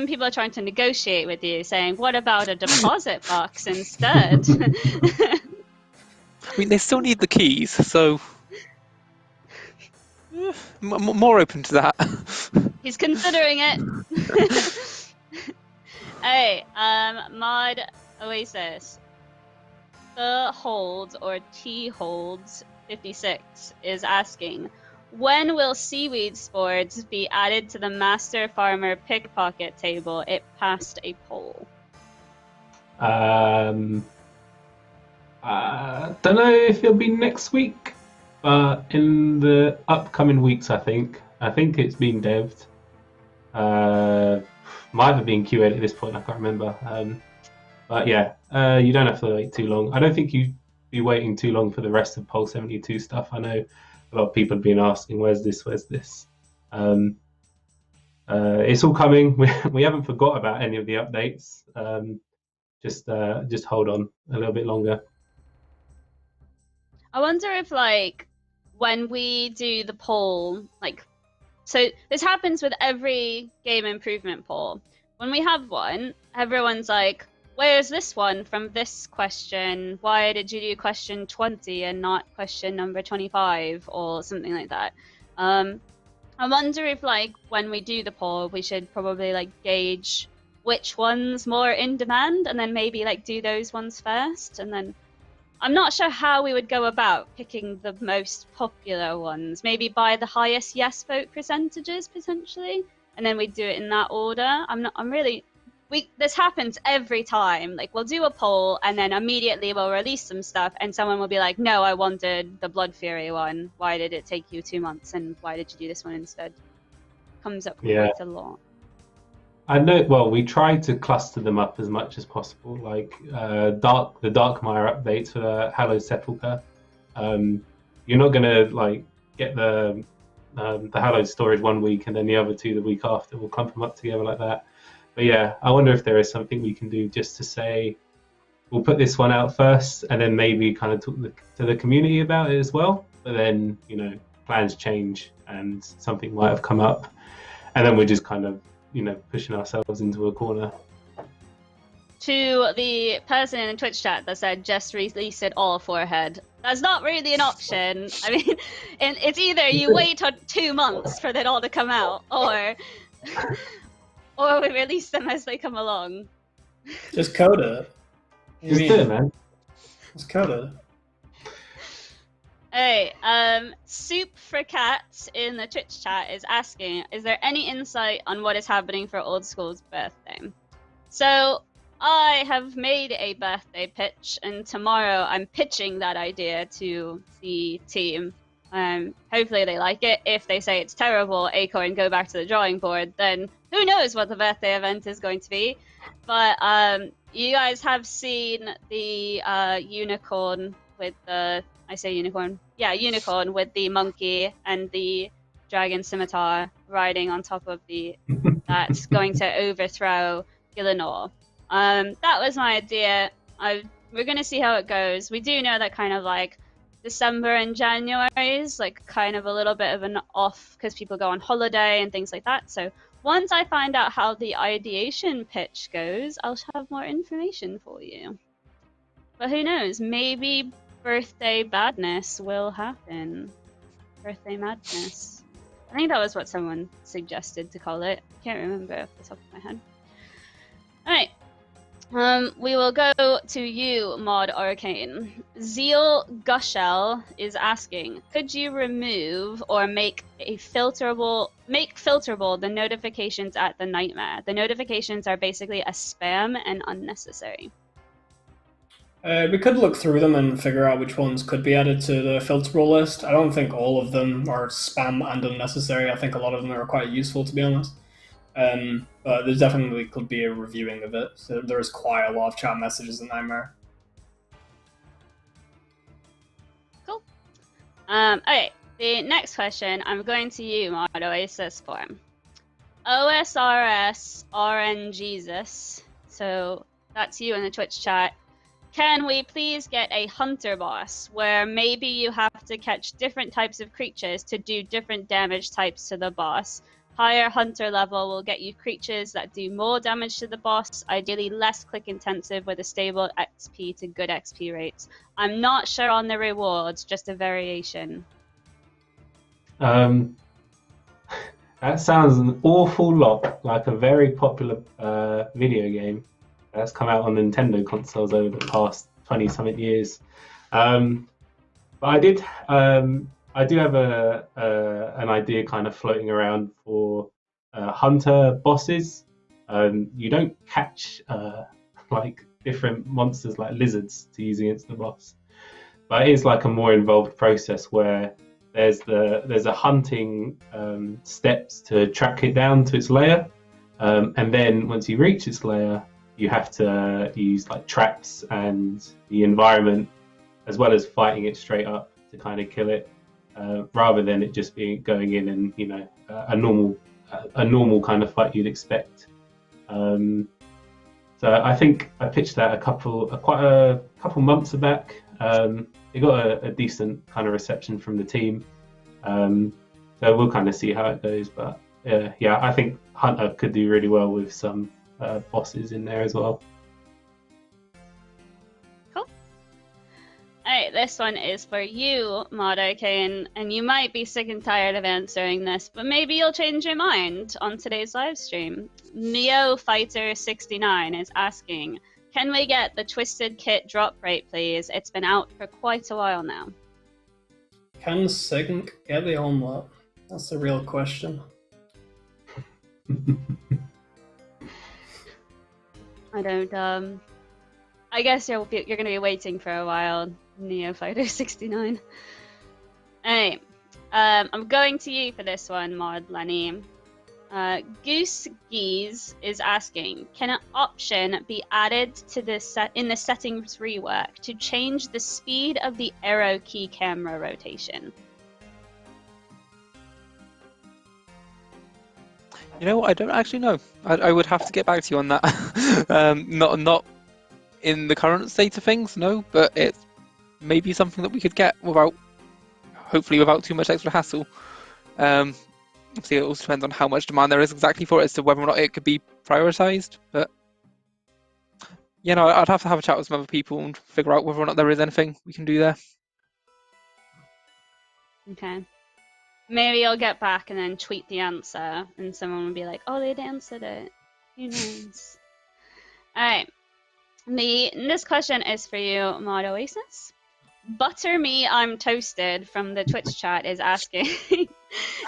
people are trying to negotiate with you, saying, what about a deposit box instead? I mean, they still need the keys, so more open to that. He's considering it. Hey, Mod Oasis. The Hold, or T Holds 56, is asking, when will Seaweed Spores be added to the Master Farmer Pickpocket table? It passed a poll. Don't know if it'll be next week, but in the upcoming weeks, I think it's been devved. Might have been QA'd at this point, I can't remember. But yeah, you don't have to wait too long. I don't think you'd be waiting too long for the rest of Poll 72 stuff. I know a lot of people have been asking, where's this? it's all coming. We haven't forgot about any of the updates. Just hold on a little bit longer. I wonder if, like, when we do the poll, like, so this happens with every game improvement poll. When we have one, everyone's like, where's this one from this question? Why did you do question 20 and not question number 25 or something like that? I wonder if, like, when we do the poll, we should probably, like, gauge which one's more in demand and then maybe, like, do those ones first. And then I'm not sure how we would go about picking the most popular ones. Maybe by the highest yes vote percentages, potentially, and then we do it in that order. This happens every time. Like, we'll do a poll and then immediately we'll release some stuff and someone will be like, no, I wanted the Blood Fury one. Why did it take you 2 months and why did you do this one instead? Comes up quite a lot. I know. Well, we try to cluster them up as much as possible. Like the Darkmire updates for the Hallowed Sepulchre. You're not gonna like get the Hallowed storage 1 week and then the other 2 the week after. We'll clump them up together like that. But yeah, I wonder if there is something we can do just to say we'll put this one out first and then maybe kind of talk to the community about it as well. But then, you know, plans change and something might have come up, and then we're just kind of, you know, pushing ourselves into a corner. To the person in the Twitch chat that said just release it all forehead, that's not really an option. I mean, it's either you wait 2 months for it all to come out, or we release them as they come along. Just code it. Just do it, man. Just code it. Hey, Soup for Cats in the Twitch chat is asking, is there any insight on what is happening for Old School's birthday? So, I have made a birthday pitch, and tomorrow I'm pitching that idea to the team. Hopefully they like it. If they say it's terrible, Acorn, go back to the drawing board, then who knows what the birthday event is going to be. But you guys have seen the unicorn with the... I say unicorn. Yeah, unicorn with the monkey and the dragon scimitar riding on top of that's going to overthrow Gillinor. That was my idea. We're going to see how it goes. We do know that kind of like December and January is like kind of a little bit of an off because people go on holiday and things like that. So once I find out how the ideation pitch goes, I'll have more information for you. But who knows? Maybe birthday badness will happen. Birthday madness. I think that was what someone suggested to call it. I can't remember off the top of my head. Alright. We will go to you, Mod Arcane. Zeal Gushel is asking, could you remove or make filterable the notifications at the Nightmare? The notifications are basically a spam and unnecessary. We could look through them and figure out which ones could be added to the filterable list. I don't think all of them are spam and unnecessary. I think a lot of them are quite useful, to be honest. But there definitely could be a reviewing of it. So there's quite a lot of chat messages in Nightmare. Cool. Okay, the next question I'm going to you, Mod Oasis for. OSRS RNJesus. So that's you in the Twitch chat. Can we please get a hunter boss where maybe you have to catch different types of creatures to do different damage types to the boss? Higher hunter level will get you creatures that do more damage to the boss, ideally less click intensive with a stable XP to good XP rates. I'm not sure on the rewards, just a variation. That sounds an awful lot like a very popular video game that's come out on Nintendo consoles over the past 20-something years. But I do have an idea kind of floating around for hunter bosses. You don't catch like different monsters like lizards to use against the boss, but it is like a more involved process where there's a hunting steps to track it down to its lair, and then once you reach its lair, you have to use like traps and the environment as well as fighting it straight up to kind of kill it, rather than it just being going in and, you know, a normal a normal kind of fight you'd expect. So I think I pitched that quite a couple months back. It got a decent kind of reception from the team. So we'll kind of see how it goes. But yeah, I think Hunter could do really well with some bosses in there as well. Alright, this one is for you, Modcast, and you might be sick and tired of answering this, but maybe you'll change your mind on today's live stream. Neofighter69 is asking, can we get the Twisted Kit drop rate, please? It's been out for quite a while now. Can Sign get the omelet? That's the real question. I don't, I guess you're going to be waiting for a while, Neofighter69. Alright, I'm going to you for this one, Mod Lenny. Goose Geese is asking, can an option be added to in the settings rework to change the speed of the arrow key camera rotation? You know what? I don't actually know. I would have to get back to you on that. Not in the current state of things, no, but it's maybe something that we could get hopefully without too much extra hassle. Obviously, it also depends on how much demand there is exactly for it as to whether or not it could be prioritized. But you know, I'd have to have a chat with some other people and figure out whether or not there is anything we can do there. Okay. Maybe I'll get back and then tweet the answer, and someone will be like, "Oh, they'd answered it." Who knows? All right. This question is for you, Mod Oasis. Butter me, I'm toasted from the Twitch chat is asking,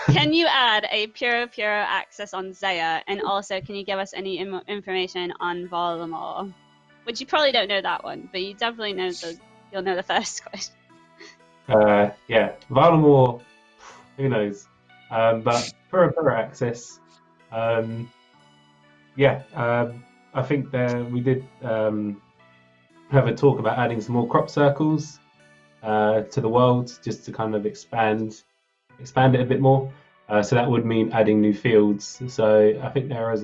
can you add a Puro access on Zeah, and also can you give us any information on Volatile? Which you probably don't know that one, but you definitely know you'll know the first question. Yeah, Volatile, who knows? But Puro access, I think we did have a talk about adding some more crop circles to the world, just to kind of expand it a bit more. So that would mean adding new fields. So I think there is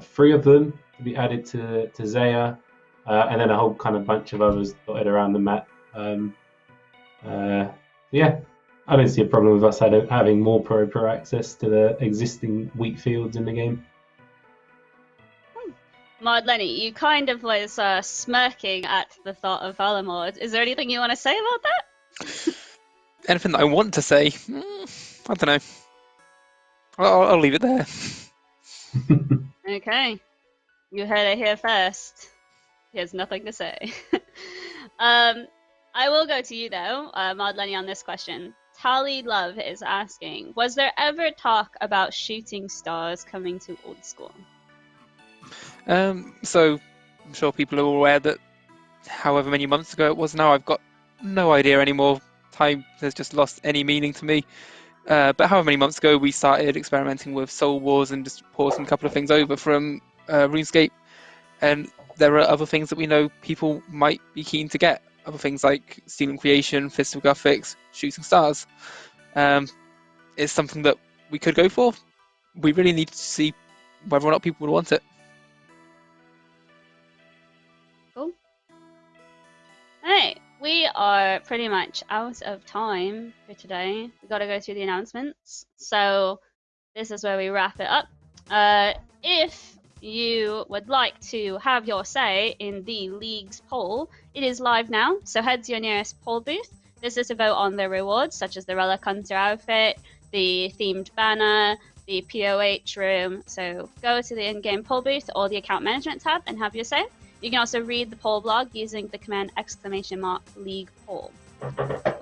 3 of them to be added to Zeah, and then a whole kind of bunch of others dotted around the map. Yeah, I don't see a problem with us having more Puro access to the existing wheat fields in the game. Mod Lenny, you kind of was smirking at the thought of Valamord. Is there anything you want to say about that? Anything that I want to say? I don't know. I'll leave it there. Okay. You heard it here first. He has nothing to say. I will go to you, though, Mod Lenny, on this question. Tally Love is asking, was there ever talk about shooting stars coming to Old School? So I'm sure people are aware that however many months ago it was now, I've got no idea anymore. Time has just lost any meaning to me. But however many months ago we started experimenting with Soul Wars and just pausing a couple of things over from RuneScape, and there are other things that we know people might be keen to get. Other things like Stealing Creation, Fist of Guthics, Shooting Stars. It's something that we could go for. We really need to see whether or not people would want it. Cool. Alright, we are pretty much out of time for today. We gotta go through the announcements. So this is where we wrap it up. If you would like to have your say in the league's poll, it is live now, so head to your nearest poll booth. This is to vote on the rewards, such as the Relic Hunter outfit, the themed banner, the PoH room. So go to the in-game poll booth or the account management tab and have your say. You can also read the poll blog using the command !league poll.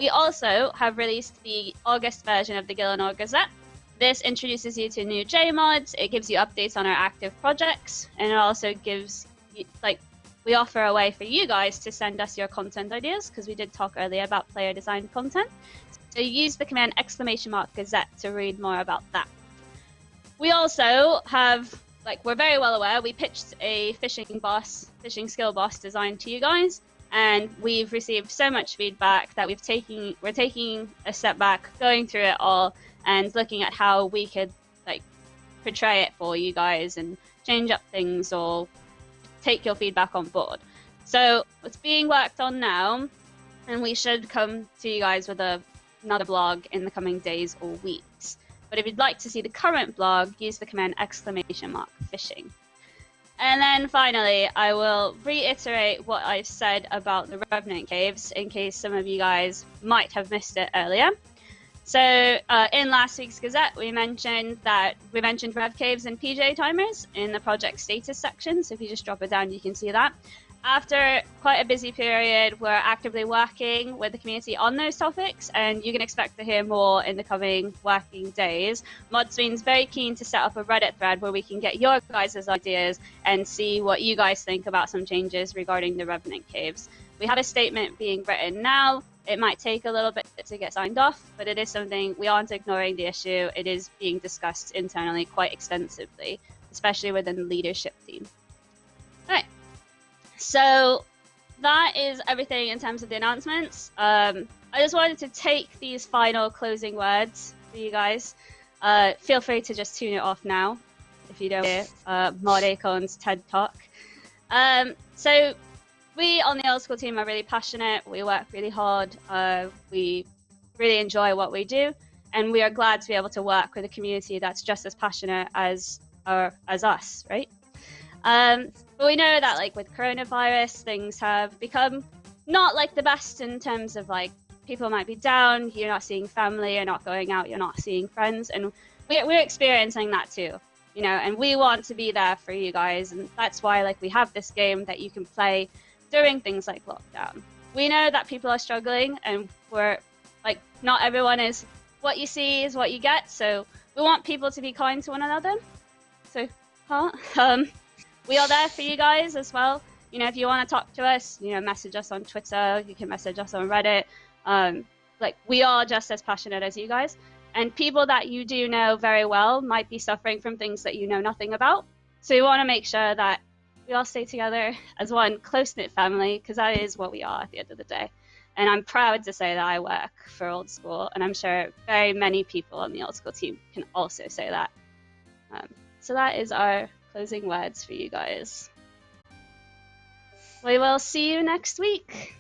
We also have released the August version of the Gillenor Gazette. This introduces you to new JMods, it gives you updates on our active projects, and it also gives you, we offer a way for you guys to send us your content ideas, because we did talk earlier about player designed content. So use the command !Gazette to read more about that. We also have, we're very well aware, we pitched a fishing skill boss design to you guys, and we've received so much feedback that we're taking a step back, going through it all, and looking at how we could portray it for you guys and change up things or take your feedback on board. So it's being worked on now, and we should come to you guys with another blog in the coming days or weeks. But if you'd like to see the current blog, use the command !fishing. And then finally, I will reiterate what I've said about the Revenant Caves in case some of you guys might have missed it earlier. So in last week's Gazette, we mentioned Rev Caves and PJ timers in the project status section. So if you just drop it down, you can see that. After quite a busy period, we're actively working with the community on those topics, and you can expect to hear more in the coming working days. Modsween's very keen to set up a Reddit thread where we can get your guys' ideas and see what you guys think about some changes regarding the Revenant Caves. We have a statement being written now. It might take a little bit to get signed off, but it is something, we aren't ignoring the issue. It is being discussed internally quite extensively, especially within the leadership team. All right. So that is everything in terms of the announcements. I just wanted to take these final closing words for you guys. Feel free to just tune it off now if you don't hear Mod Acorn's TED Talk. So we on the old school team are really passionate. We work really hard. We really enjoy what we do, and we are glad to be able to work with a community that's just as passionate as us, right? But we know that like with coronavirus, things have become not like the best in terms of like people might be down, you're not seeing family, you're not going out, you're not seeing friends, and we're experiencing that too, you know, and we want to be there for you guys, and that's why like we have this game that you can play during things like lockdown. We know that people are struggling, and we're like, not everyone is what you see is what you get, so we want people to be kind to one another. So we are there for you guys as well. You know, if you want to talk to us, you know, message us on Twitter, you can message us on Reddit. Like, we are just as passionate as you guys. And people that you do know very well might be suffering from things that you know nothing about. So we want to make sure that we all stay together as one close-knit family, because that is what we are at the end of the day. And I'm proud to say that I work for Old School, and I'm sure very many people on the Old School team can also say that. So that is our closing words for you guys. We will see you next week.